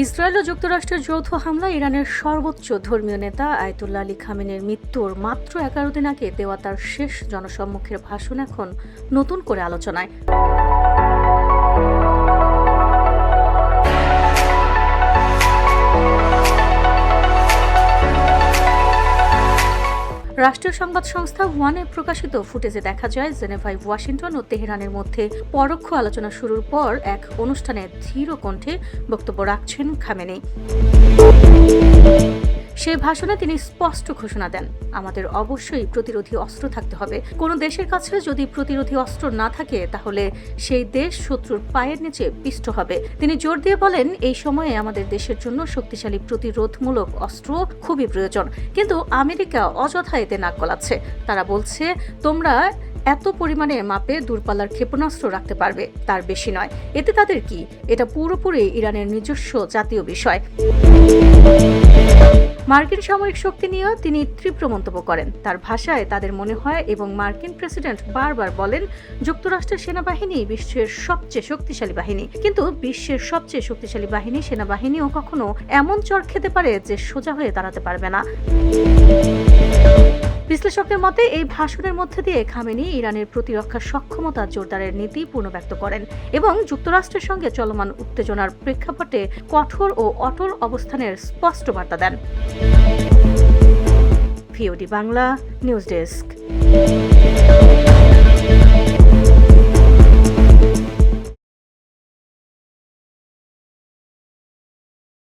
Israel ও যুক্তরাষ্ট্রের যৌথ হামলায় ইরানের সর্বোচ্চ ধর্মীয় নেতা আয়াতুল্লাহ আলী খামেনির মৃত্যুর মাত্র 11 দিন আগে দেওয়া তার শেষ জনসম্মুখের ভাষণ এখন নতুন করে আলোচনায়। রাষ্ট্রীয় সংবাদ সংস্থা ওয়ানে প্রকাশিত ফুটেজে দেখা যায়, জেনেভায় ওয়াশিংটন ও তেহরানের মধ্যে পরোক্ষ আলোচনা শুরুর পর এক অনুষ্ঠানে ধীর কণ্ঠে বক্তব্য রাখছেন খামেনি। সেই ভাষণে তিনি স্পষ্ট ঘোষণা দেন, আমাদের অবশ্যই প্রতিরোধী অস্ত্র থাকতে হবে। কোনো দেশের কাছে যদি প্রতিরোধী অস্ত্র না থাকে তাহলে সেই দেশ শত্রুর পায়ের নিচে পিষ্ট হবে। তিনি জোর দিয়ে বলেন, এই সময়ে আমাদের দেশের জন্য শক্তিশালী প্রতিরোধমূলক অস্ত্র খুবই প্রয়োজন, কিন্তু আমেরিকা অযথা এতে নাক গলাচ্ছে। তারা বলছে, তোমরা এত পরিমাণে মাপে দূরপাল্লার ক্ষেপণাস্ত্র রাখতে পারবে, তার বেশি নয়। এতে তাদের কি? এটা পুরোপুরি ইরানের নিজস্ব জাতীয় বিষয়। মার্কিন সামরিক শক্তি নিয়েও তিনি তীব্র মন্তব্য করেন। তার ভাষায় তাদের মনে হয় এবং মার্কিন প্রেসিডেন্ট বারবার বলেন, যুক্তরাষ্ট্রের সেনাবাহিনী বিশ্বের সবচেয়ে শক্তিশালী বাহিনী, কিন্তু বিশ্বের সবচেয়ে শক্তিশালী বাহিনী সেনাবাহিনীও কখনো এমন চড় খেতে পারে যে সোজা হয়ে দাঁড়াতে পারবে না। বিশ্লেষকদের মতে এই ভাষণের মধ্যে দিয়ে খামেনি ইরানের প্রতিরক্ষা সক্ষমতা জোরদারের নীতি পুনর্ব্যক্ত করেন এবং যুক্তরাষ্ট্রের সঙ্গে চলমান উত্তেজনার প্রেক্ষাপটে কঠোর ও অটল অবস্থানের স্পষ্ট বার্তা দেন। VOD Bangla news desk.